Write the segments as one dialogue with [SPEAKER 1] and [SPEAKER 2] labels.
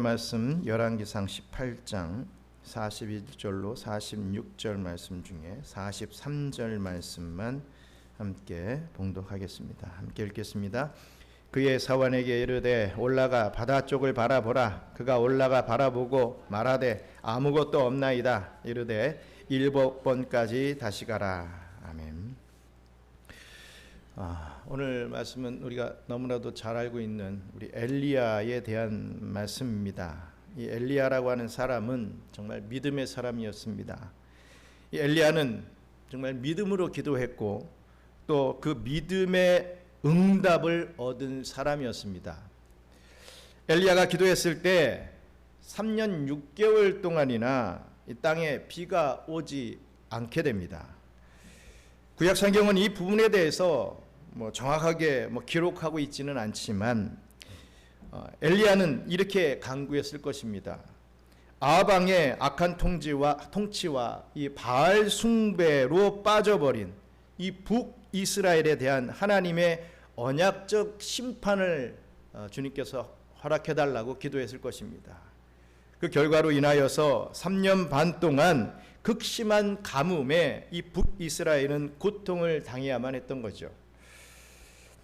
[SPEAKER 1] 말씀 열왕기상 18장 41절로 46절 말씀 중에 43절 말씀만 함께 봉독하겠습니다. 함께 읽겠습니다. 그의 사환에게 이르되 올라가 바다 쪽을 바라보라. 그가 올라가 바라보고 말하되 아무것도 없나이다. 이르되 7번까지 다시 가라. 아멘. 오늘 말씀은 우리가 너무나도 잘 알고 있는 우리 엘리야에 대한 말씀입니다. 이 엘리야라고 하는 사람은 정말 믿음의 사람이었습니다. 이 엘리야는 정말 믿음으로 기도했고 또 그 믿음의 응답을 얻은 사람이었습니다. 엘리야가 기도했을 때 3년 6개월 동안이나 이 땅에 비가 오지 않게 됩니다. 구약 성경은 이 부분에 대해서 정확하게 기록하고 있지는 않지만 엘리야는 이렇게 간구했을 것입니다. 아합왕의 악한 통치와 이 바알 숭배로 빠져버린 이 북이스라엘에 대한 하나님의 언약적 심판을 주님께서 허락해달라고 기도했을 것입니다. 그 결과로 인하여서 3년 반 동안 극심한 가뭄에 이 북이스라엘은 고통을 당해야만 했던 거죠.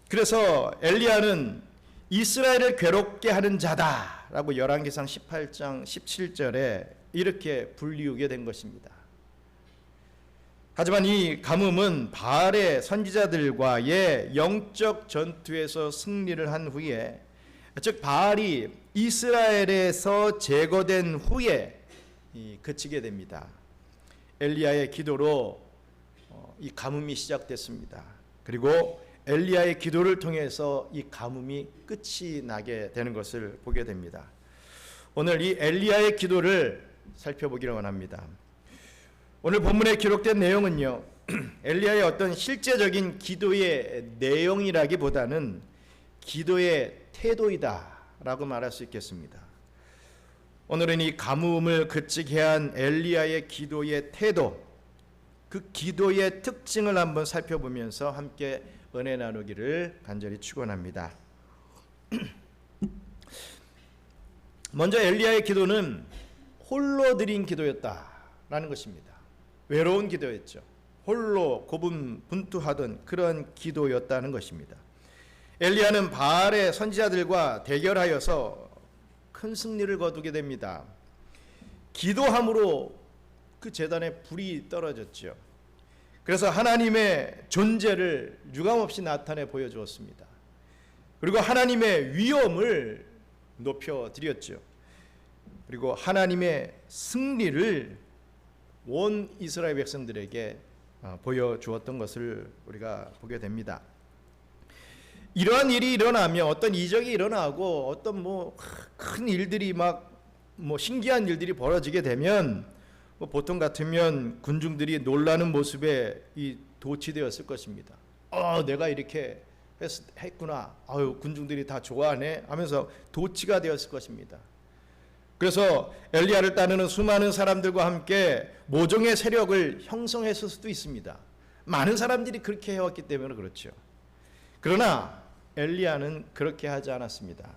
[SPEAKER 1] 그래서 엘리야는 이스라엘을 괴롭게 하는 자다라고 열왕기상 18장 17절에 이렇게 불리우게 된 것입니다. 하지만 이 가뭄은 바알의 선지자들과의 영적 전투에서 승리를 한 후에, 즉 바알이 이스라엘에서 제거된 후에 그치게 됩니다. 엘리야의 기도로 이 가뭄이 시작됐습니다. 그리고 엘리야의 기도를 통해서 이 가뭄이 끝이 나게 되는 것을 보게 됩니다. 오늘 이 엘리야의 기도를 살펴보기를 원합니다. 오늘 본문에 기록된 내용은요, 엘리야의 어떤 실제적인 기도의 내용이라기보다는 기도의 태도이다 라고 말할 수 있겠습니다. 오늘은 이 가뭄을 그치게 한 엘리야의 기도의 태도, 그 기도의 특징을 한번 살펴보면서 함께 은혜 나누기를 간절히 축원합니다. 먼저 엘리야의 기도는 홀로 드린 기도였다라는 것입니다. 외로운 기도였죠. 홀로 고분분투하던 그런 기도였다는 것입니다. 엘리야는 바알의 선지자들과 대결하여서 큰 승리를 거두게 됩니다. 기도함으로 그 제단에 불이 떨어졌죠. 그래서 하나님의 존재를 유감없이 나타내 보여주었습니다. 그리고 하나님의 위엄을 높여드렸죠. 그리고 하나님의 승리를 온 이스라엘 백성들에게 보여주었던 것을 우리가 보게 됩니다. 이러한 일이 일어나면, 어떤 이적이 일어나고 어떤 큰 일들이 신기한 일들이 벌어지게 되면 보통 같으면 군중들이 놀라는 모습에 도취되었을 것입니다. 내가 이렇게 했구나. 군중들이 다 좋아하네 하면서 도취가 되었을 것입니다. 그래서 엘리야를 따르는 수많은 사람들과 함께 모종의 세력을 형성했을 수도 있습니다. 많은 사람들이 그렇게 해왔기 때문에 그렇죠. 그러나 엘리야는 그렇게 하지 않았습니다.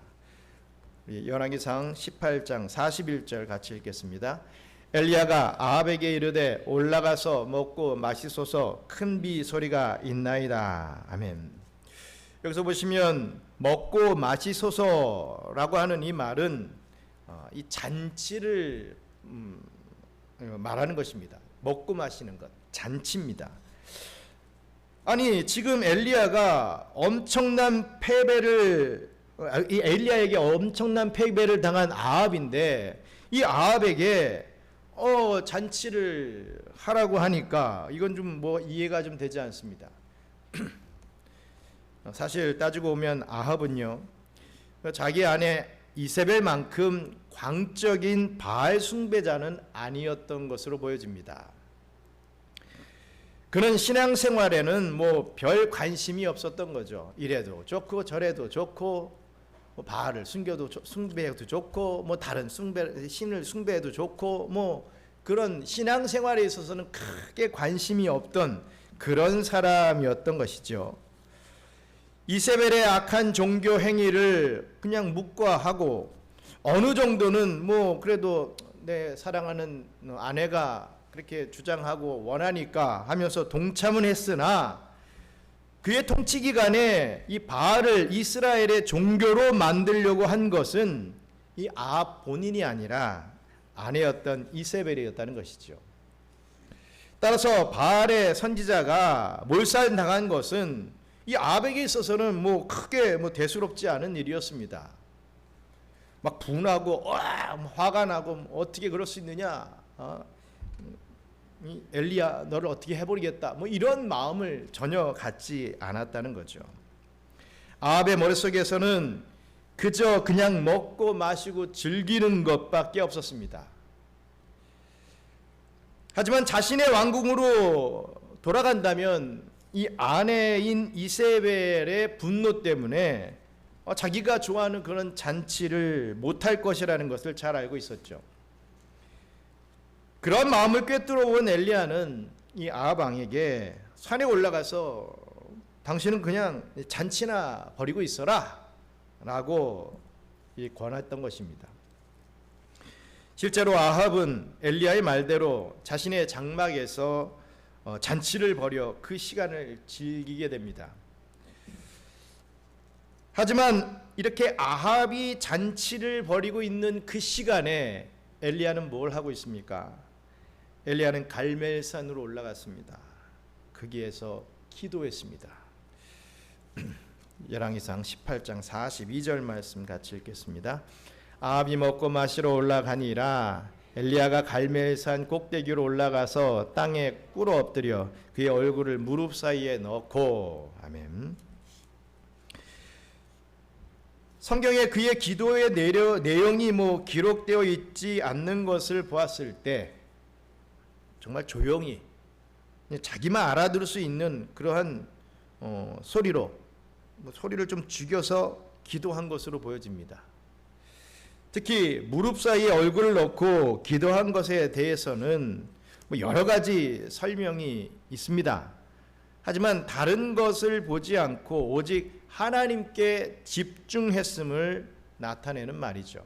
[SPEAKER 1] 열왕기상 18장 41절 같이 읽겠습니다. 엘리야가 아합에게 이르되 올라가서 먹고 마시소서, 큰 비 소리가 있나이다. 아멘. 여기서 보시면 먹고 마시소서라고 하는 이 말은 이 잔치를 말하는 것입니다. 먹고 마시는 것, 잔치입니다. 아니, 지금 엘리야가 엘리야에게 엄청난 패배를 당한 아합인데, 이 아합에게 잔치를 하라고 하니까 이건 좀 이해가 좀 되지 않습니다. 사실 따지고 보면 아합은요, 자기 아내 이세벨만큼 광적인 바알 숭배자는 아니었던 것으로 보여집니다. 그는 신앙생활에는 별 관심이 없었던 거죠. 이래도 좋고 저래도 좋고, 바알을 숭배해도 좋고, 다른 신을 숭배해도 좋고, 그런 신앙생활에 있어서는 크게 관심이 없던 그런 사람이었던 것이죠. 이세벨의 악한 종교 행위를 그냥 묵과하고 어느 정도는 뭐 그래도 내 사랑하는 아내가 그렇게 주장하고 원하니까 하면서 동참은 했으나, 그의 통치 기간에 이 바알을 이스라엘의 종교로 만들려고 한 것은 이 아합 본인이 아니라 아내였던 이세벨이었다는 것이죠. 따라서 바알의 선지자가 몰살당한 것은 이 아합에게 있어서는 뭐 크게 뭐 대수롭지 않은 일이었습니다. 막 분하고 화가 나고 어떻게 그럴 수 있느냐, 이 엘리야 너를 어떻게 해버리겠다, 뭐 이런 마음을 전혀 갖지 않았다는 거죠. 아합의 머릿속에서는 그저 그냥 먹고 마시고 즐기는 것밖에 없었습니다. 하지만 자신의 왕궁으로 돌아간다면 이 아내인 이세벨의 분노 때문에 자기가 좋아하는 그런 잔치를 못할 것이라는 것을 잘 알고 있었죠. 그런 마음을 꿰뚫어 본 엘리야는 이 아합 왕에게 산에 올라가서 당신은 그냥 잔치나 벌이고 있어라 라고 권했던 것입니다. 실제로 아합은 엘리야의 말대로 자신의 장막에서 잔치를 벌여 그 시간을 즐기게 됩니다. 하지만 이렇게 아합이 잔치를 벌이고 있는 그 시간에 엘리야는 뭘 하고 있습니까? 엘리야는 갈멜산으로 올라갔습니다. 거기에서 기도했습니다. 열왕기상 18장 42절 말씀 같이 읽겠습니다. 아합이 먹고 마시러 올라가니라. 엘리야가 갈멜산 꼭대기로 올라가서 땅에 꿇어 엎드려 그의 얼굴을 무릎 사이에 넣고. 아멘. 성경에 그의 기도의 내용이 뭐 기록되어 있지 않는 것을 보았을 때 정말 조용히 자기만 알아들을 수 있는 그러한 소리로 소리를 좀 죽여서 기도한 것으로 보여집니다. 특히 무릎 사이에 얼굴을 넣고 기도한 것에 대해서는 여러 가지 설명이 있습니다. 하지만 다른 것을 보지 않고 오직 하나님께 집중했음을 나타내는 말이죠.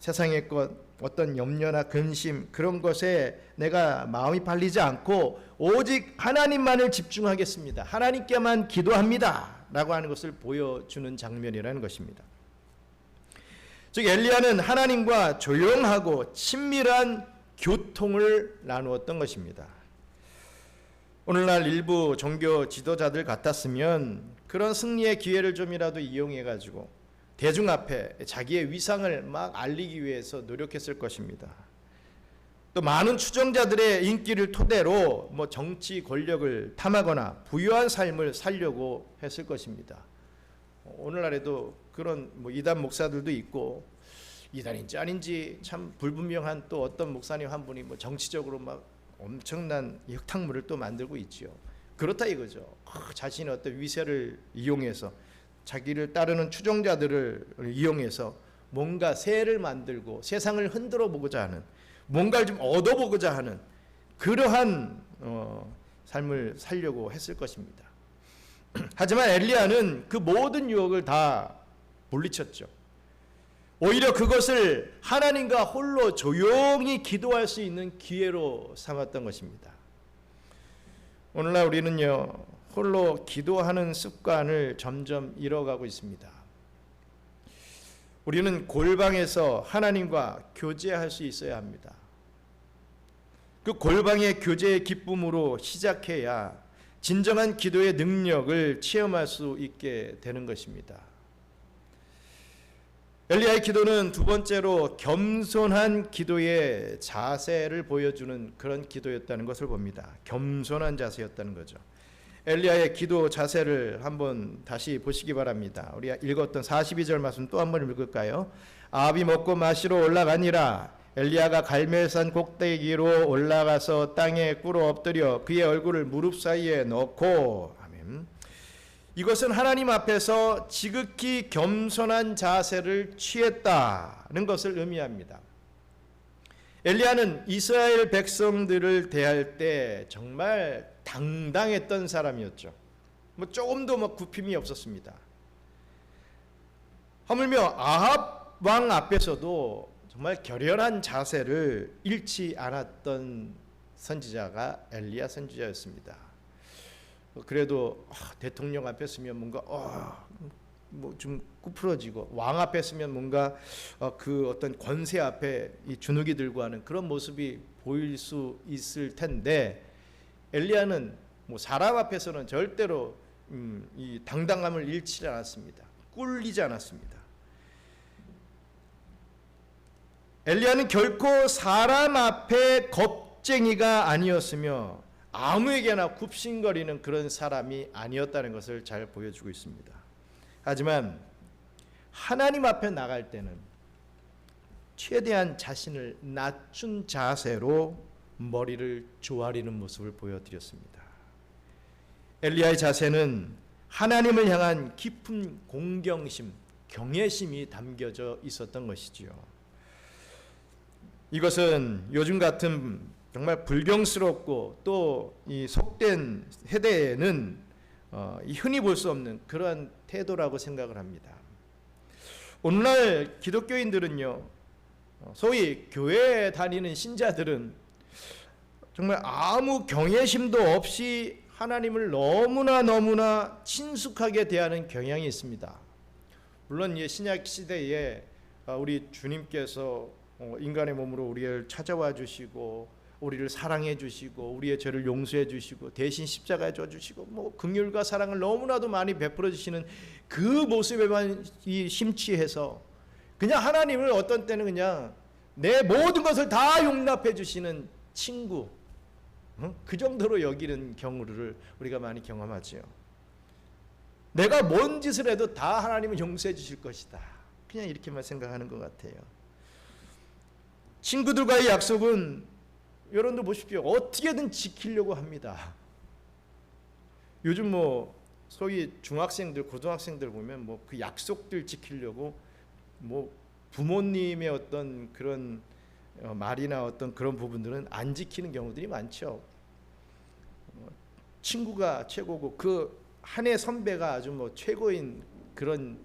[SPEAKER 1] 세상의 것, 어떤 염려나 근심 그런 것에 내가 마음이 팔리지 않고 오직 하나님만을 집중하겠습니다, 하나님께만 기도합니다 라고 하는 것을 보여주는 장면이라는 것입니다. 즉 엘리야는 하나님과 조용하고 친밀한 교통을 나누었던 것입니다. 오늘날 일부 종교 지도자들 같았으면 그런 승리의 기회를 좀이라도 이용해 가지고 대중 앞에 자기의 위상을 막 알리기 위해서 노력했을 것입니다. 또 많은 추종자들의 인기를 토대로 뭐 정치 권력을 탐하거나 부유한 삶을 살려고 했을 것입니다. 오늘날에도 그런 뭐 이단 목사들도 있고, 이단인지 아닌지 참 불분명한 또 어떤 목사님 한 분이 뭐 정치적으로 막 엄청난 흙탕물을 또 만들고 있지요. 그렇다 이거죠. 자신의 어떤 위세를 이용해서 자기를 따르는 추종자들을 이용해서 뭔가 새를 만들고 세상을 흔들어 보고자 하는, 뭔가를 좀 얻어보고자 하는 그러한 삶을 살려고 했을 것입니다. 하지만 엘리야는 그 모든 유혹을 다 물리쳤죠. 오히려 그것을 하나님과 홀로 조용히 기도할 수 있는 기회로 삼았던 것입니다. 오늘날 우리는요, 홀로 기도하는 습관을 점점 잃어가고 있습니다. 우리는 골방에서 하나님과 교제할 수 있어야 합니다. 그 골방의 교제의 기쁨으로 시작해야 진정한 기도의 능력을 체험할 수 있게 되는 것입니다. 엘리야의 기도는 두 번째로 겸손한 기도의 자세를 보여주는 그런 기도였다는 것을 봅니다. 겸손한 자세였다는 거죠. 엘리야의 기도 자세를 한번 다시 보시기 바랍니다. 우리가 읽었던 42절 말씀 또 한번 읽을까요? 아합이 먹고 마시러 올라가니라. 엘리야가 갈멜산 꼭대기로 올라가서 땅에 꿇어 엎드려 그의 얼굴을 무릎 사이에 넣고. 아멘. 이것은 하나님 앞에서 지극히 겸손한 자세를 취했다는 것을 의미합니다. 엘리야는 이스라엘 백성들을 대할 때 정말 당당했던 사람이었죠. 뭐 조금도 뭐 굽힘이 없었습니다. 하물며 아합 왕 앞에서도 정말 결연한 자세를 잃지 않았던 선지자가 엘리야 선지자였습니다. 그래도 대통령 앞에 서면 뭔가 뭐 좀 꾸풀어지고, 왕 앞에 서면 뭔가 그 어떤 권세 앞에 이 주눅이 들고 하는 그런 모습이 보일 수 있을 텐데, 엘리야는 뭐 사람 앞에서는 절대로 이 당당함을 잃지 않았습니다. 꿀리지 않았습니다. 엘리야는 결코 사람 앞에 겁쟁이가 아니었으며 아무에게나 굽신거리는 그런 사람이 아니었다는 것을 잘 보여주고 있습니다. 하지만 하나님 앞에 나갈 때는 최대한 자신을 낮춘 자세로 머리를 조아리는 모습을 보여드렸습니다. 엘리야의 자세는 하나님을 향한 깊은 공경심, 경외심이 담겨져 있었던 것이지요. 이것은 요즘 같은 정말 불경스럽고 또 이 속된 세대에는 흔히 볼 수 없는 그러한 태도라고 생각을 합니다. 오늘날 기독교인들은요, 소위 교회에 다니는 신자들은 정말 아무 경외심도 없이 하나님을 너무나 친숙하게 대하는 경향이 있습니다. 물론 신약 시대에 우리 주님께서 인간의 몸으로 우리를 찾아와 주시고 우리를 사랑해 주시고 우리의 죄를 용서해 주시고 대신 십자가에 져 주시고 뭐 긍휼과 사랑을 너무나도 많이 베풀어 주시는 그 모습에만 심취해서 그냥 하나님을 어떤 때는 그냥 내 모든 것을 다 용납해 주시는 친구, 그 정도로 여기는 경우를 우리가 많이 경험하지요. 내가 뭔 짓을 해도 다 하나님은 용서해 주실 것이다, 그냥 이렇게만 생각하는 것 같아요. 친구들과의 약속은 여러분들 보십시오, 어떻게든 지키려고 합니다. 요즘 뭐 소위 중학생들, 고등학생들 보면 뭐 그 약속들 지키려고 뭐 부모님의 어떤 그런 말이나 어떤 그런 부분들은 안 지키는 경우들이 많죠. 친구가 최고고 그 한 해 선배가 아주 뭐 최고인 그런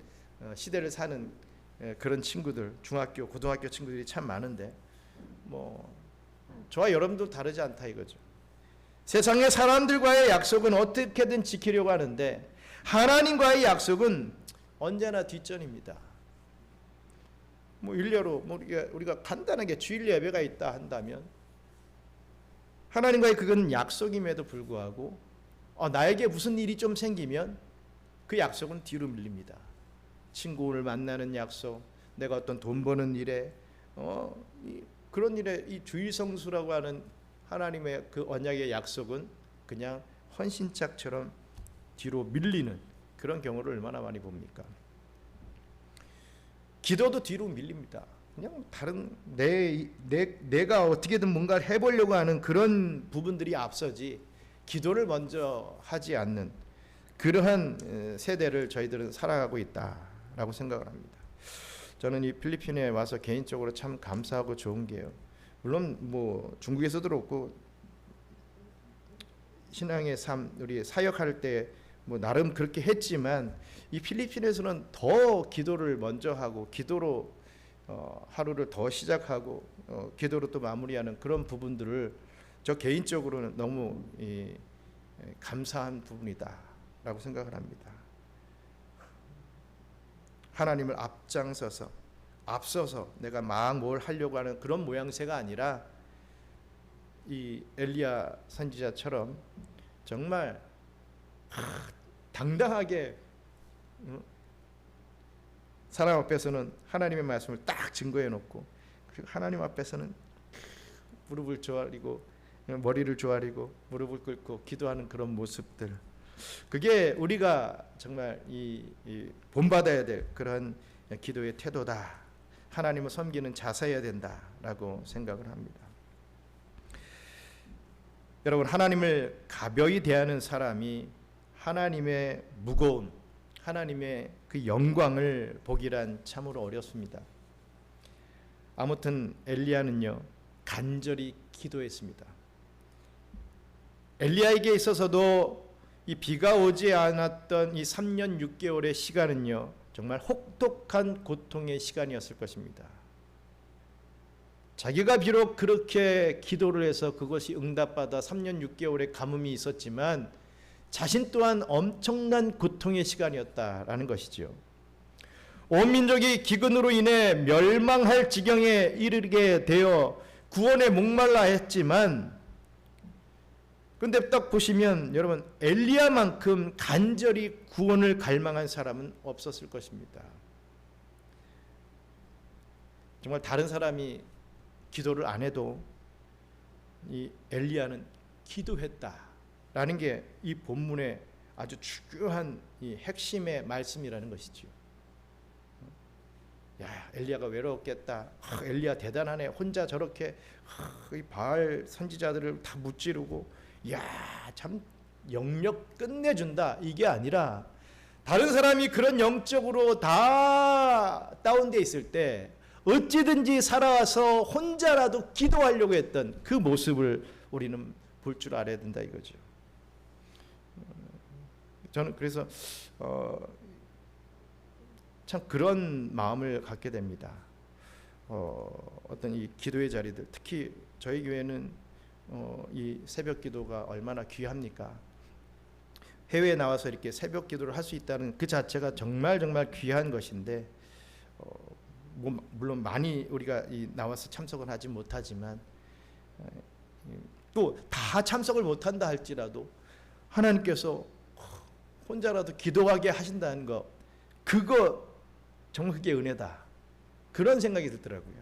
[SPEAKER 1] 시대를 사는 그런 친구들, 중학교, 고등학교 친구들이 참 많은데 뭐 저와 여러분도 다르지 않다 이거죠. 세상의 사람들과의 약속은 어떻게든 지키려고 하는데 하나님과의 약속은 언제나 뒷전입니다. 뭐 일례로 뭐 우리가 간단하게 주일 예배가 있다 한다면 하나님과의 그건 약속임에도 불구하고 나에게 무슨 일이 좀 생기면 그 약속은 뒤로 밀립니다. 친구를 만나는 약속, 내가 어떤 돈 버는 일에 그런 일에 이 주일 성수라고 하는 하나님의 그 언약의 약속은 그냥 헌신짝처럼 뒤로 밀리는 그런 경우를 얼마나 많이 봅니까? 기도도 뒤로 밀립니다. 그냥 다른 내가 어떻게든 뭔가를 해보려고 하는 그런 부분들이 앞서지 기도를 먼저 하지 않는 그러한 세대를 저희들은 살아가고 있다라고 생각을 합니다. 저는 이 필리핀에 와서 개인적으로 참 감사하고 좋은 게요, 물론 뭐 중국에서도 그렇고 신앙의 삶 우리 사역할 때 뭐 나름 그렇게 했지만 이 필리핀에서는 더 기도를 먼저 하고 기도로 하루를 더 시작하고 기도로 또 마무리하는 그런 부분들을 저 개인적으로는 너무 감사한 부분이다라고 생각을 합니다. 하나님을 앞서서 내가 막 뭘 하려고 하는 그런 모양새가 아니라 이 엘리야 선지자처럼 정말 당당하게 사람 앞에서는 하나님의 말씀을 딱 증거해 놓고 그리고 하나님 앞에서는 무릎을 조아리고 머리를 조아리고 무릎을 꿇고 기도하는 그런 모습들, 그게 우리가 정말 이 본받아야 될 그런 기도의 태도다, 하나님을 섬기는 자세여야 된다라고 생각을 합니다. 여러분, 하나님을 가벼이 대하는 사람이 하나님의 무거움, 하나님의 그 영광을 보기란 참으로 어렵습니다. 아무튼 엘리야는요 간절히 기도했습니다. 엘리야에게 있어서도 이 비가 오지 않았던 이 3년 6개월의 시간은요 정말 혹독한 고통의 시간이었을 것입니다. 자기가 비록 그렇게 기도를 해서 그것이 응답받아 3년 6개월의 가뭄이 있었지만 자신 또한 엄청난 고통의 시간이었다라는 것이죠. 온 민족이 기근으로 인해 멸망할 지경에 이르게 되어 구원에 목말라 했지만, 근데 딱 보시면 여러분, 엘리야만큼 간절히 구원을 갈망한 사람은 없었을 것입니다. 정말 다른 사람이 기도를 안 해도 이 엘리야는 기도했다라는 게 이 본문의 아주 중요한 이 핵심의 말씀이라는 것이죠. 야, 엘리야가 외로웠겠다. 엘리야 대단하네. 혼자 저렇게 이 바알 선지자들을 다 무찌르고, 야, 참 영역 끝내준다. 이게 아니라 다른 사람이 그런 영적으로 다 다운돼 있을 때 어찌든지 살아와서 혼자라도 기도하려고 했던 그 모습을 우리는 볼 줄 알아야 된다 이거죠. 저는 그래서 참 그런 마음을 갖게 됩니다. 어떤 이 기도의 자리들, 특히 저희 교회는 이 새벽 기도가 얼마나 귀합니까? 해외에 나와서 이렇게 새벽 기도를 할 수 있다는 그 자체가 정말 귀한 것인데, 물론 많이 우리가 나와서 참석은 하지 못하지만, 또 다 참석을 못한다 할지라도 하나님께서 혼자라도 기도하게 하신다는 거, 그거 정말 그게 은혜다. 그런 생각이 들더라고요.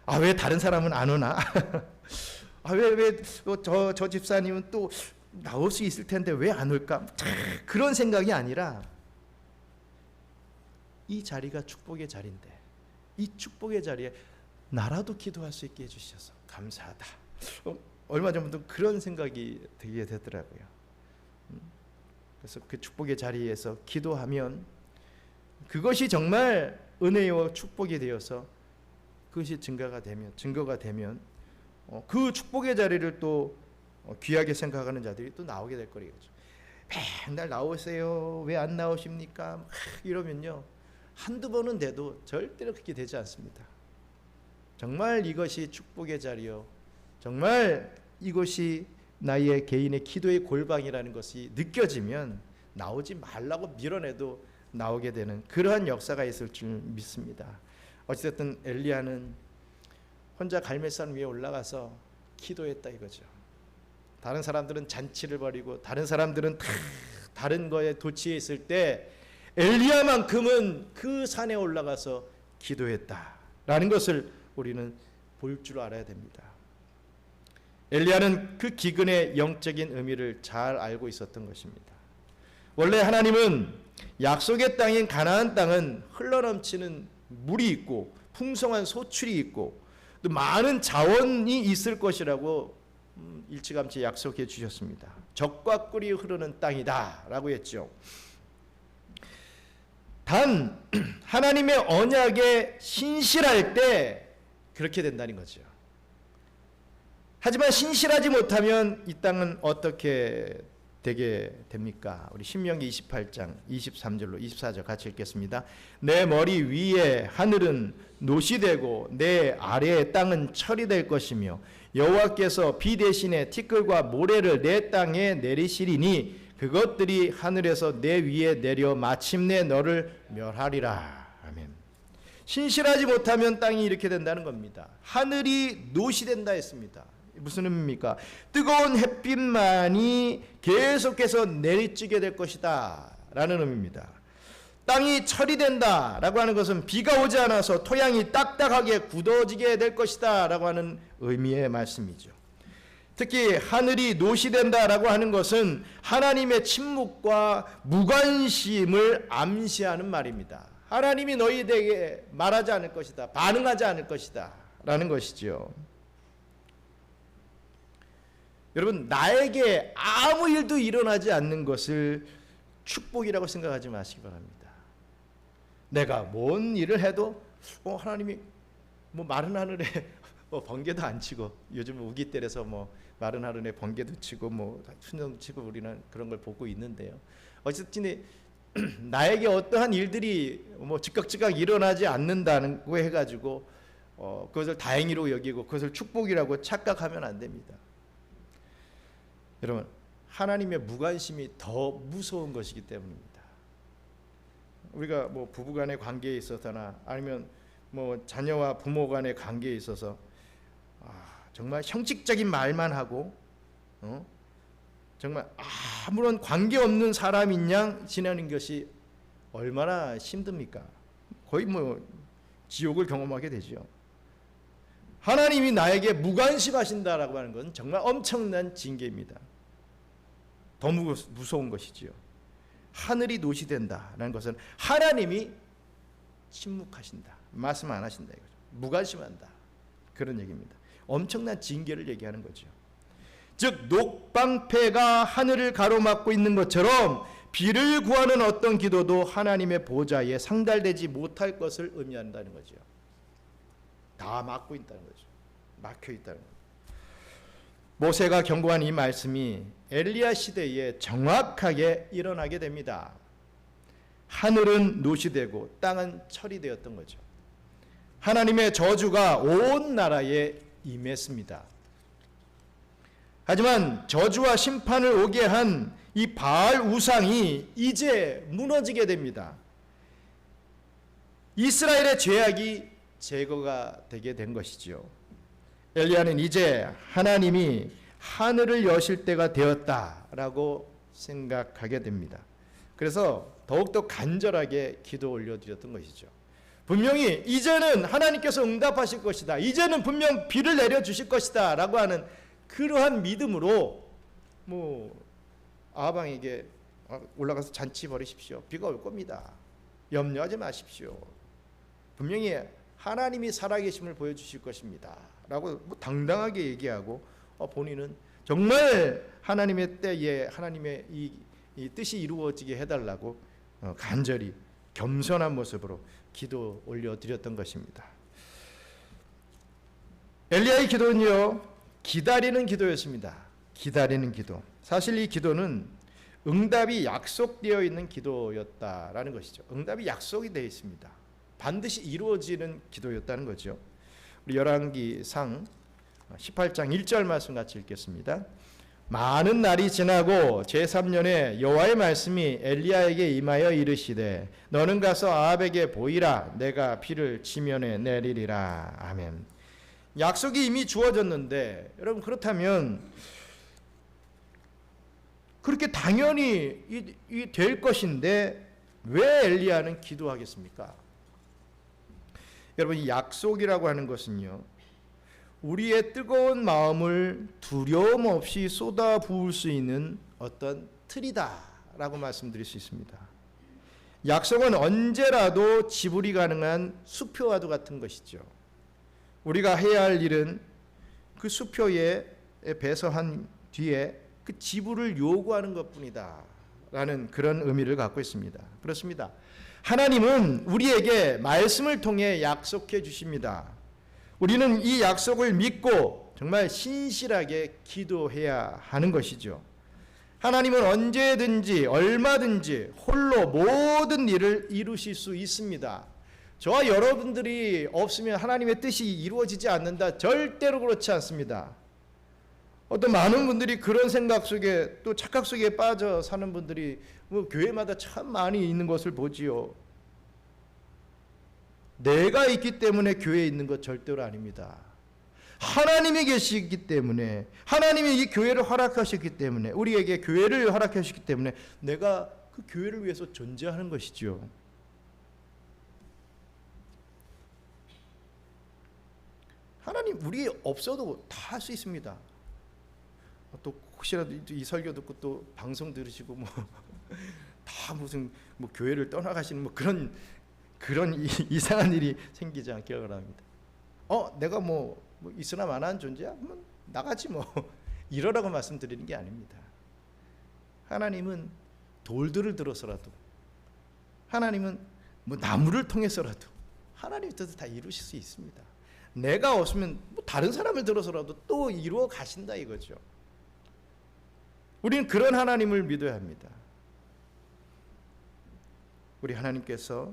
[SPEAKER 1] 아, 왜 다른 사람은 안 오나? 아, 왜 저 집사님은 또 나올 수 있을 텐데 왜 안 올까? 그런 생각이 아니라, 이 자리가 축복의 자리인데 이 축복의 자리에 나라도 기도할 수 있게 해주셔서 감사하다. 얼마 전부터 그런 생각이 들게 되더라고요. 그래서 그 축복의 자리에서 기도하면 그것이 정말 은혜와 축복이 되어서 그것이 증거가 되면 그 축복의 자리를 또 귀하게 생각하는 자들이 또 나오게 될 거리죠. 맨날 나오세요. 왜 안 나오십니까? 이러면요, 한두 번은 돼도 절대로 그렇게 되지 않습니다. 정말 이것이 축복의 자리요, 정말 이것이 나의 개인의 기도의 골방이라는 것이 느껴지면 나오지 말라고 밀어내도 나오게 되는 그러한 역사가 있을 줄 믿습니다. 어찌됐든 엘리야는 혼자 갈멜산 위에 올라가서 기도했다 이거죠. 다른 사람들은 잔치를 벌이고 다른 사람들은 다 다른 거에 도취해 있을 때 엘리야만큼은 그 산에 올라가서 기도했다라는 것을 우리는 볼 줄 알아야 됩니다. 엘리야는 그 기근의 영적인 의미를 잘 알고 있었던 것입니다. 원래 하나님은 약속의 땅인 가나안 땅은 흘러넘치는 물이 있고 풍성한 소출이 있고 또 많은 자원이 있을 것이라고 일찌감치 약속해 주셨습니다. 적과 꿀이 흐르는 땅이다 라고 했죠. 단 하나님의 언약에 신실할 때 그렇게 된다는 거죠. 하지만 신실하지 못하면 이 땅은 어떻게 되게 됩니까? 우리 신명기 28장 23절로 24절 같이 읽겠습니다. 내 머리 위에 하늘은 노시 되고 내 아래의 땅은 철이 될 것이며 여호와께서 비 대신에 티끌과 모래를 내 땅에 내리시리니 그것들이 하늘에서 내 위에 내려 마침내 너를 멸하리라. 아멘. 신실하지 못하면 땅이 이렇게 된다는 겁니다. 하늘이 노시 된다 했습니다. 무슨 의미입니까? 뜨거운 햇빛만이 계속해서 내리쬐게 될 것이다 라는 의미입니다. 땅이 철이 된다 라고 하는 것은 비가 오지 않아서 토양이 딱딱하게 굳어지게 될 것이다 라고 하는 의미의 말씀이죠. 특히 하늘이 노시된다 라고 하는 것은 하나님의 침묵과 무관심을 암시하는 말입니다. 하나님이 너희에게 말하지 않을 것이다, 반응하지 않을 것이다 라는 것이죠. 여러분, 나에게 아무 일도 일어나지 않는 것을 축복이라고 생각하지 마시기 바랍니다. 내가 뭔 일을 해도 하나님이 마른 하늘에 번개도 안 치고, 요즘 우기 때려서 마른 하늘에 번개도 치고 수능도 치고 우리는 그런 걸 보고 있는데요. 어쨌든 나에게 어떠한 일들이 뭐 즉각 일어나지 않는다고 해가지고 그것을 다행히로 여기고 그것을 축복이라고 착각하면 안 됩니다. 여러분, 하나님의 무관심이 더 무서운 것이기 때문입니다. 우리가 뭐 부부간의 관계에 있어서나 아니면 뭐 자녀와 부모 간의 관계에 있어서 정말 형식적인 말만 하고 정말 아무런 관계없는 사람인 양 지내는 것이 얼마나 힘듭니까? 거의 뭐 지옥을 경험하게 되죠. 하나님이 나에게 무관심하신다라고 하는 것은 정말 엄청난 징계입니다. 더 무서운 것이지요. 하늘이 노시된다라는 것은 하나님이 침묵하신다, 말씀 안 하신다 이거죠. 무관심한다, 그런 얘기입니다. 엄청난 징계를 얘기하는 거죠. 즉 녹방패가 하늘을 가로막고 있는 것처럼 비를 구하는 어떤 기도도 하나님의 보좌에 상달되지 못할 것을 의미한다는 거죠. 다 막고 있다는 거죠. 막혀 있다는 거죠. 모세가 경고한 이 말씀이 엘리야 시대에 정확하게 일어나게 됩니다. 하늘은 노시되고 땅은 철이 되었던 거죠. 하나님의 저주가 온 나라에 임했습니다. 하지만 저주와 심판을 오게 한 이 바알 우상이 이제 무너지게 됩니다. 이스라엘의 죄악이 제거가 되게 된 것이죠. 엘리야는 이제 하나님이 하늘을 여실 때가 되었다라고 생각하게 됩니다. 그래서 더욱더 간절하게 기도 올려드렸던 것이죠. 분명히 이제는 하나님께서 응답하실 것이다, 이제는 분명 비를 내려주실 것이다 라고 하는 그러한 믿음으로 아방에게 올라가서 잔치 벌이십시오, 비가 올 겁니다, 염려하지 마십시오, 분명히 하나님이 살아계심을 보여주실 것입니다 라고 당당하게 얘기하고 본인은 정말 하나님의 때에 하나님의 이 뜻이 이루어지게 해달라고 간절히 겸손한 모습으로 기도 올려드렸던 것입니다. 엘리야의 기도는요, 기다리는 기도였습니다. 기다리는 기도. 사실 이 기도는 응답이 약속되어 있는 기도였다라는 것이죠. 응답이 약속이 되어 있습니다. 반드시 이루어지는 기도였다는 거죠. 우리 열왕기상 18장 1절 말씀 같이 읽겠습니다. 많은 날이 지나고 제3년에 여호와의 말씀이 엘리야에게 임하여 이르시되 너는 가서 아합에게 보이라, 내가 비를 지면에 내리리라. 아멘. 약속이 이미 주어졌는데 여러분, 그렇다면 그렇게 당연히 될 것인데 왜 엘리야는 기도하겠습니까? 여러분, 이 약속이라고 하는 것은요, 우리의 뜨거운 마음을 두려움 없이 쏟아 부을 수 있는 어떤 틀이다라고 말씀드릴 수 있습니다. 약속은 언제라도 지불이 가능한 수표와도 같은 것이죠. 우리가 해야 할 일은 그 수표에 배서한 뒤에 그 지불을 요구하는 것뿐이다 라는 그런 의미를 갖고 있습니다. 그렇습니다. 하나님은 우리에게 말씀을 통해 약속해 주십니다. 우리는 이 약속을 믿고 정말 신실하게 기도해야 하는 것이죠. 하나님은 언제든지 얼마든지 홀로 모든 일을 이루실 수 있습니다. 저와 여러분들이 없으면 하나님의 뜻이 이루어지지 않는다, 절대로 그렇지 않습니다. 어떤 많은 분들이 그런 생각 속에, 또 착각 속에 빠져 사는 분들이 교회마다 참 많이 있는 것을 보지요. 내가 있기 때문에 교회에 있는 것 절대로 아닙니다. 하나님이 계시기 때문에, 하나님이 이 교회를 허락하셨기 때문에, 우리에게 교회를 허락하셨기 때문에 내가 그 교회를 위해서 존재하는 것이죠. 하나님, 우리 없어도 다 할 수 있습니다. 또 혹시라도 이 설교 듣고 또 방송 들으시고 다 무슨 교회를 떠나가시는 그런 이상한 일이 생기지 않기를 바랍니다. 내가 있으나 마나한 존재야? 나가지 이러라고 말씀드리는 게 아닙니다. 하나님은 돌들을 들어서라도, 하나님은 나무를 통해서라도 하나님의 뜻을 다 이루실 수 있습니다. 내가 없으면 다른 사람을 들어서라도 또 이루어 가신다 이거죠. 우리는 그런 하나님을 믿어야 합니다. 우리 하나님께서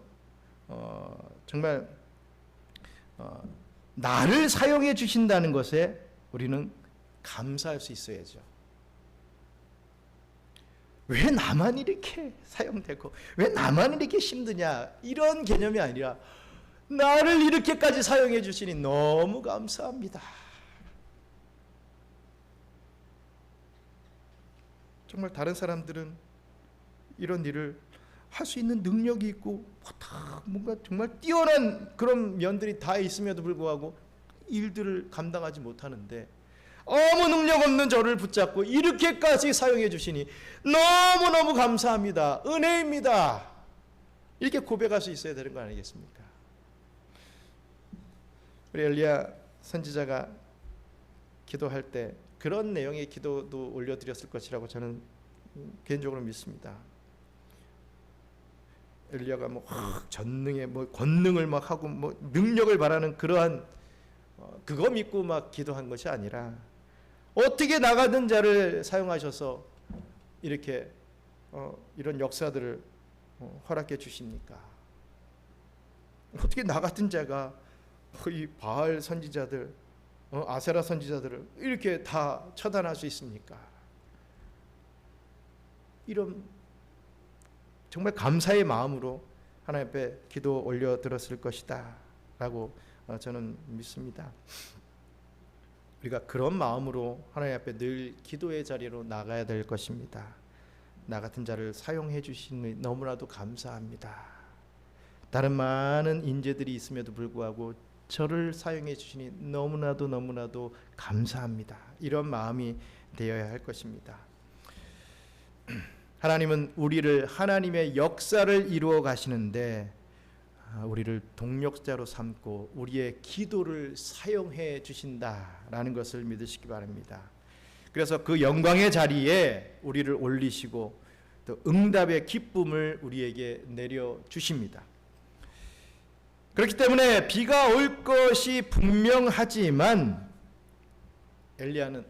[SPEAKER 1] 정말 나를 사용해 주신다는 것에 우리는 감사할 수 있어야죠. 왜 나만 이렇게 사용되고 왜 나만 이렇게 힘드냐, 이런 개념이 아니라 나를 이렇게까지 사용해 주시니 너무 감사합니다. 정말 다른 사람들은 이런 일을 할 수 있는 능력이 있고 뭔가 정말 뛰어난 그런 면들이 다 있음에도 불구하고 일들을 감당하지 못하는데, 아무 능력 없는 저를 붙잡고 이렇게까지 사용해 주시니 너무너무 감사합니다. 은혜입니다. 이렇게 고백할 수 있어야 되는 거 아니겠습니까? 우리 엘리야 선지자가 기도할 때 그런 내용의 기도도 올려드렸을 것이라고 저는 개인적으로 믿습니다. 엘리야가 뭐 전능의 뭐 권능을 막 하고 뭐 능력을 바라는 그러한 그거 믿고 막 기도한 것이 아니라, 어떻게 나가던 자를 사용하셔서 이렇게 이런 역사들을 허락해 주십니까? 어떻게 나가던 자가 이 바알 선지자들, 아세라 선지자들을 이렇게 다 처단할 수 있습니까? 이런 정말 감사의 마음으로 하나님 앞에 기도 올려드렸을 것이다 라고 저는 믿습니다. 우리가 그런 마음으로 하나님 앞에 늘 기도의 자리로 나가야 될 것입니다. 나 같은 자를 사용해 주시니 너무나도 감사합니다. 다른 많은 인재들이 있음에도 불구하고 저를 사용해 주시니 너무나도 감사합니다. 이런 마음이 되어야 할 것입니다. 하나님은 우리를 하나님의 역사를 이루어 가시는데 우리를 동력자로 삼고 우리의 기도를 사용해 주신다라는 것을 믿으시기 바랍니다. 그래서 그 영광의 자리에 우리를 올리시고 또 응답의 기쁨을 우리에게 내려 주십니다. 그렇기 때문에 비가 올 것이 분명하지만 엘리야는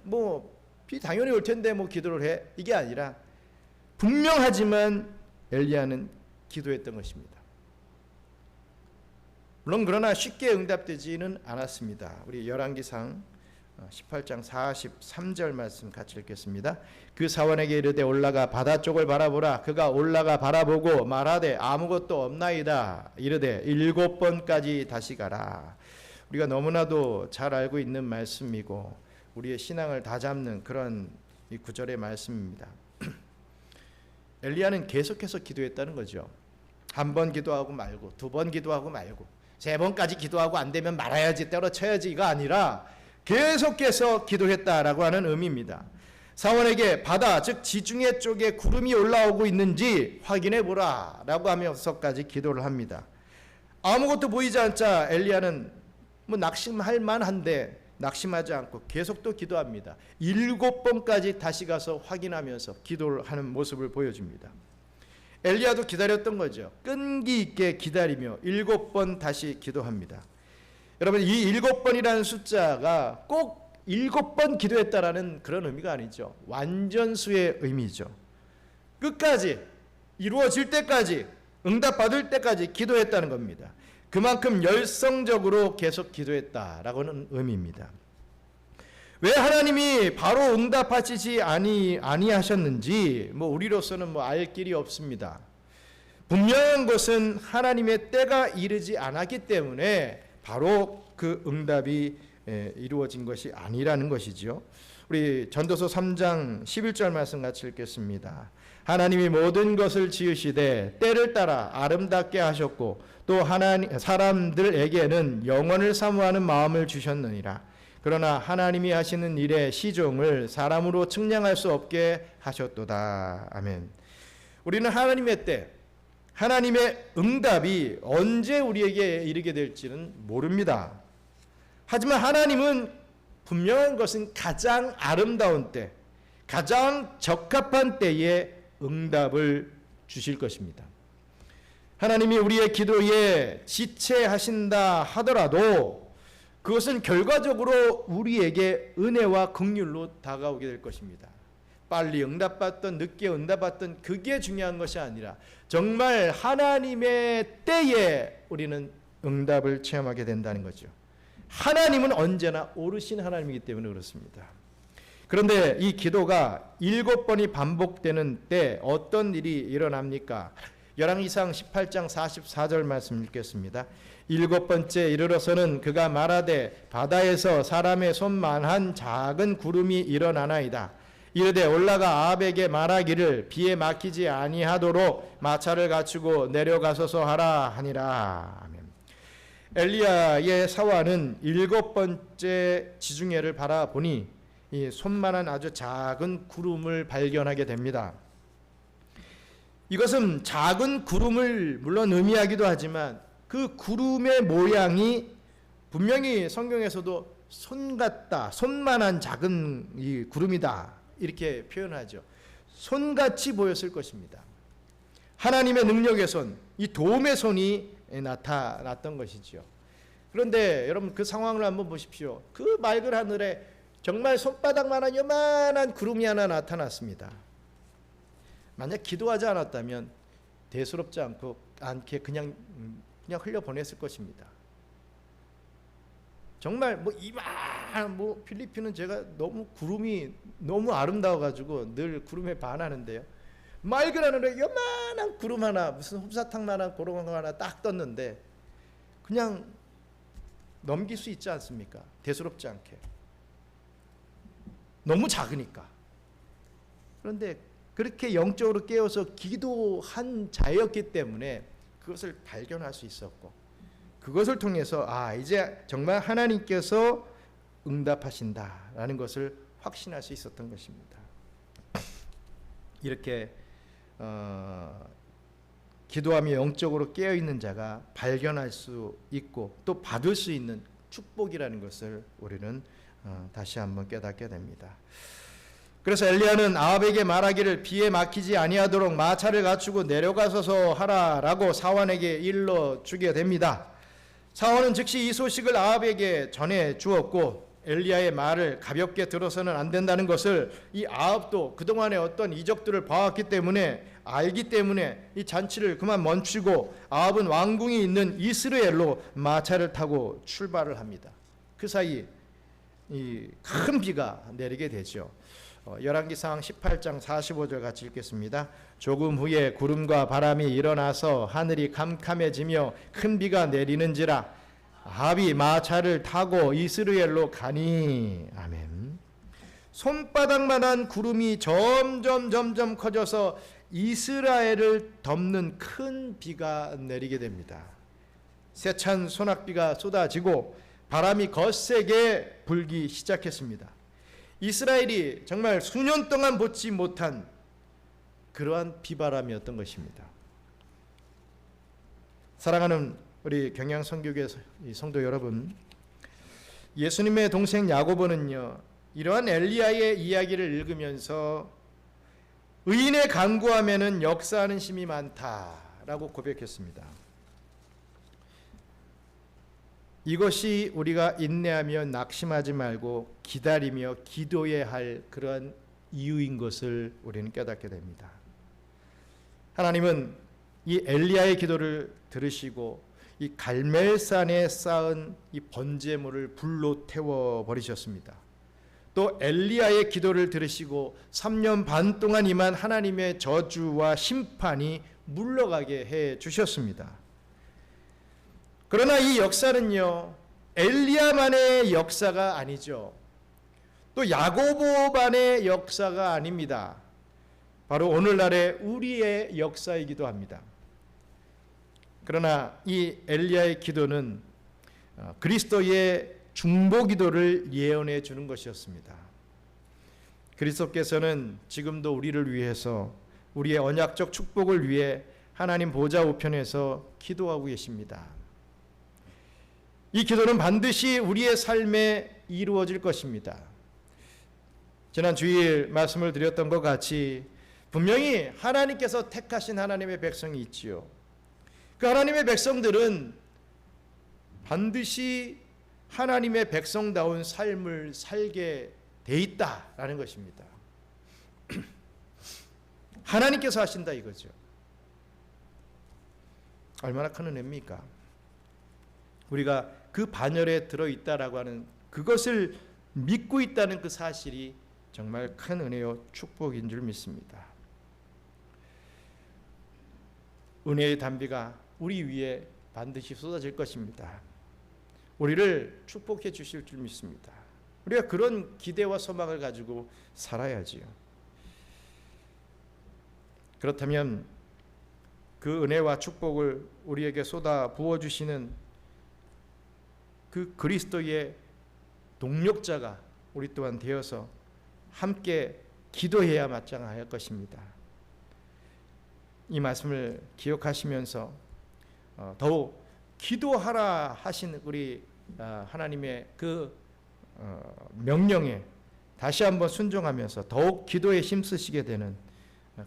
[SPEAKER 1] 비 당연히 올 텐데 기도를 해, 이게 아니라 분명하지만 엘리야는 기도했던 것입니다. 물론 그러나 쉽게 응답되지는 않았습니다. 우리 열왕기상 18장 43절 말씀 같이 읽겠습니다. 그 사원에게 이르되 올라가 바다 쪽을 바라보라. 그가 올라가 바라보고 말하되 아무것도 없나이다. 이르되 7번까지 다시 가라. 우리가 너무나도 잘 알고 있는 말씀이고 우리의 신앙을 다잡는 그런 이 구절의 말씀입니다. 엘리야는 계속해서 기도했다는 거죠. 한 번 기도하고 말고, 두 번 기도하고 말고, 세 번까지 기도하고 안 되면 말아야지, 때려쳐야지, 이거 아니라 계속해서 기도했다라고 하는 의미입니다. 사원에게 바다, 즉 지중해 쪽에 구름이 올라오고 있는지 확인해 보라 라고 하면서까지 기도를 합니다. 아무것도 보이지 않자 엘리야는 낙심할 만한데 낙심하지 않고 계속 또 기도합니다. 7번까지 다시 가서 확인하면서 기도를 하는 모습을 보여줍니다. 엘리야도 기다렸던 거죠. 끈기 있게 기다리며 7번 다시 기도합니다. 여러분, 이 7번이라는 숫자가 꼭 7번 기도했다라는 그런 의미가 아니죠. 완전수의 의미죠. 끝까지 이루어질 때까지, 응답받을 때까지 기도했다는 겁니다. 그만큼 열성적으로 계속 기도했다라고는 의미입니다. 왜 하나님이 바로 응답하시지 아니하셨는지 우리로서는 알 길이 없습니다. 분명한 것은 하나님의 때가 이르지 않았기 때문에 바로 그 응답이 이루어진 것이 아니라는 것이죠. 우리 전도서 3장 11절 말씀 같이 읽겠습니다. 하나님이 모든 것을 지으시되 때를 따라 아름답게 하셨고 또 사람들에게는 영원을 사모하는 마음을 주셨느니라. 그러나 하나님이 하시는 일의 시종을 사람으로 측량할 수 없게 하셨도다. 아멘. 우리는 하나님의 때, 하나님의 응답이 언제 우리에게 이르게 될지는 모릅니다. 하지만 하나님은 분명한 것은 가장 아름다운 때, 가장 적합한 때에 응답을 주실 것입니다. 하나님이 우리의 기도에 지체하신다 하더라도 그것은 결과적으로 우리에게 은혜와 긍휼로 다가오게 될 것입니다. 빨리 응답받든 늦게 응답받든 그게 중요한 것이 아니라 정말 하나님의 때에 우리는 응답을 체험하게 된다는 거죠. 하나님은 언제나 오르신 하나님이기 때문에 그렇습니다. 그런데 이 기도가 7번이 반복되는 때 어떤 일이 일어납니까? 열왕기상 18장 44절 말씀 읽겠습니다. 7번째 이르러서는 그가 말하되 바다에서 사람의 손만한 작은 구름이 일어나나이다. 이르되 올라가 아합에게 말하기를 비에 막히지 아니하도록 마차를 갖추고 내려가소서 하라 하니라. 아멘. 엘리야의 사화는 7번째 지중해를 바라보니 이 손만한 아주 작은 구름을 발견하게 됩니다. 이것은 작은 구름을 물론 의미하기도 하지만 그 구름의 모양이 분명히 성경에서도 손 같다, 손만한 작은 이 구름이다 이렇게 표현하죠. 손같이 보였을 것입니다. 하나님의 능력의 손, 이 도움의 손이 나타났던 것이죠. 그런데 여러분 그 상황을 한번 보십시오. 그 맑은 하늘에 정말 손바닥만한 요만한 구름이 하나 나타났습니다. 만약 기도하지 않았다면 대수롭지 않게 그냥 흘려보냈을 것입니다. 정말 필리핀은 제가 너무 구름이 너무 아름다워가지고 늘 구름에 반하는데요. 맑은 하늘에 요만한 구름 하나, 무슨 솜사탕만한 그런 거 하나 딱 떴는데 그냥 넘길 수 있지 않습니까? 대수롭지 않게. 너무 작으니까. 그런데 그렇게 영적으로 깨어서 기도한 자였기 때문에 그것을 발견할 수 있었고 그것을 통해서 이제 정말 하나님께서 응답하신다라는 것을 확신할 수 있었던 것입니다. 이렇게 기도하며 영적으로 깨어있는 자가 발견할 수 있고 또 받을 수 있는 축복이라는 것을 우리는 다시 한번 깨닫게 됩니다. 그래서 엘리야는 아합에게 말하기를 비에 막히지 아니하도록 마차를 갖추고 내려가소서 하라라고 사환에게 일러주게 됩니다. 사환은 즉시 이 소식을 아합에게 전해 주었고 엘리야의 말을 가볍게 들어서는 안 된다는 것을 이 아합도 그동안의 어떤 이적들을 봐왔기 때문에 알기 때문에 이 잔치를 그만 멈추고 아합은 왕궁이 있는 이스라엘로 마차를 타고 출발을 합니다. 그 사이 이 큰 비가 내리게 되죠. 열왕기상 18장 45절 같이 읽겠습니다. 조금 후에 구름과 바람이 일어나서 하늘이 캄캄해지며 큰 비가 내리는지라 아합이 마차를 타고 이스라엘로 가니. 아멘. 손바닥만한 구름이 점점 커져서 이스라엘을 덮는 큰 비가 내리게 됩니다. 세찬 소낙비가 쏟아지고 바람이 거세게 불기 시작했습니다. 이스라엘이 정말 수년 동안 보지 못한 그러한 비바람이었던 것입니다. 사랑하는 우리 경양선교회 성도 여러분, 예수님의 동생 야고보는요 이러한 엘리야의 이야기를 읽으면서 의인의 간구함에는 역사하는 심이 많다라고 고백했습니다. 이것이 우리가 인내하며 낙심하지 말고 기다리며 기도해야 할 그러한 이유인 것을 우리는 깨닫게 됩니다. 하나님은 이 엘리야의 기도를 들으시고 이 갈멜산에 쌓은 이 번제물을 불로 태워 버리셨습니다. 또 엘리야의 기도를 들으시고 3년 반 동안 임한 하나님의 저주와 심판이 물러가게 해 주셨습니다. 그러나 이 역사는요 엘리야만의 역사가 아니죠. 또 야고보만의 역사가 아닙니다. 바로 오늘날의 우리의 역사이기도 합니다. 그러나 이 엘리야의 기도는 그리스도의 중보 기도를 예언해 주는 것이었습니다. 그리스도께서는 지금도 우리를 위해서 우리의 언약적 축복을 위해 하나님 보좌 우편에서 기도하고 계십니다. 이 기도는 반드시 우리의 삶에 이루어질 것입니다. 지난 주일 말씀을 드렸던 것 같이 분명히 하나님께서 택하신 하나님의 백성이 있지요. 그 하나님의 백성들은 반드시 하나님의 백성다운 삶을 살게 돼 있다라는 것입니다. 하나님께서 하신다 이거죠. 얼마나 큰 은혜입니까? 우리가 그 반열에 들어있다라고 하는 그것을 믿고 있다는 그 사실이 정말 큰 은혜요 축복인 줄 믿습니다. 은혜의 담비가 우리 위에 반드시 쏟아질 것입니다. 우리를 축복해 주실 줄 믿습니다. 우리가 그런 기대와 소망을 가지고 살아야지요. 그렇다면 그 은혜와 축복을 우리에게 쏟아 부어주시는 그 그리스도의 동력자가 우리 또한 되어서 함께 기도해야 마땅할 것입니다. 이 말씀을 기억하시면서 더욱 기도하라 하신 우리 하나님의 그 명령에 다시 한번 순종하면서 더욱 기도에 힘쓰시게 되는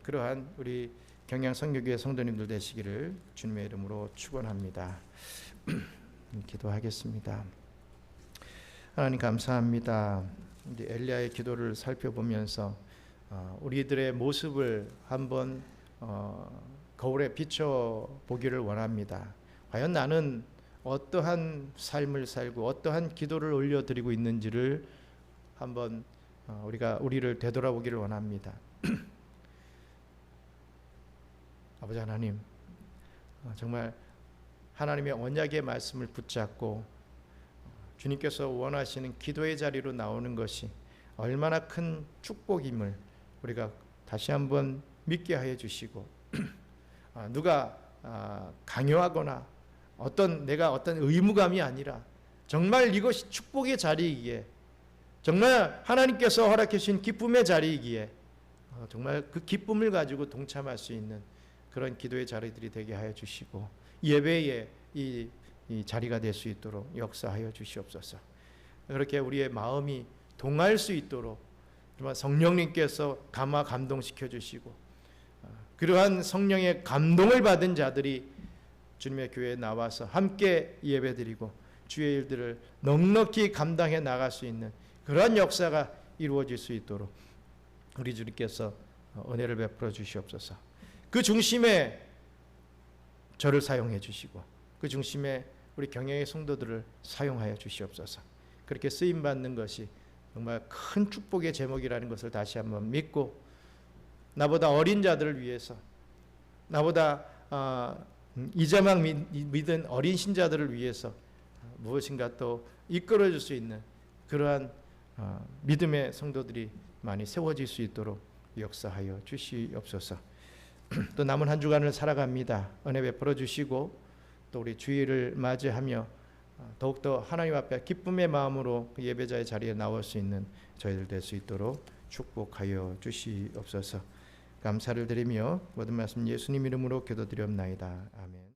[SPEAKER 1] 그러한 우리 경양선교교회 성도님들 되시기를 주님의 이름으로 축원합니다. 기도하겠습니다. 하나님 감사합니다. 엘리야의 기도를 살펴보면서 우리들의 모습을 한번 거울에 비춰보기를 원합니다. 과연 나는 어떠한 삶을 살고 어떠한 기도를 올려드리고 있는지를 한번 우리를 되돌아보기를 원합니다. 아버지 하나님, 정말 하나님의 언약의 말씀을 붙잡고 주님께서 원하시는 기도의 자리로 나오는 것이 얼마나 큰 축복임을 우리가 다시 한번 믿게 하여 주시고 누가 강요하거나 내가 어떤 의무감이 아니라 정말 이것이 축복의 자리이기에 정말 하나님께서 허락해 주신 기쁨의 자리이기에 정말 그 기쁨을 가지고 동참할 수 있는 그런 기도의 자리들이 되게 하여 주시고 예배의 이 자리가 될 수 있도록 역사하여 주시옵소서. 그렇게 우리의 마음이 동할 수 있도록 정말 성령님께서 감동시켜 주시고 그러한 성령의 감동을 받은 자들이 주님의 교회에 나와서 함께 예배드리고 주의 일들을 넉넉히 감당해 나갈 수 있는 그런 역사가 이루어질 수 있도록 우리 주님께서 은혜를 베풀어 주시옵소서. 그 중심에 저를 사용해 주시고 그 중심에 우리 경영의 성도들을 사용하여 주시옵소서. 그렇게 쓰임받는 것이 정말 큰 축복의 제목이라는 것을 다시 한번 믿고 나보다 어린 자들을 위해서 나보다 이제만 믿은 어린 신자들을 위해서 무엇인가 또 이끌어줄 수 있는 그러한 믿음의 성도들이 많이 세워질 수 있도록 역사하여 주시옵소서. 또 남은 한 주간을 살아갑니다. 은혜 베풀어 주시고 또 우리 주일을 맞이하며 더욱더 하나님 앞에 기쁨의 마음으로 그 예배자의 자리에 나올 수 있는 저희들 될 수 있도록 축복하여 주시옵소서. 감사를 드리며 모든 말씀 예수님 이름으로 기도드리옵나이다. 아멘.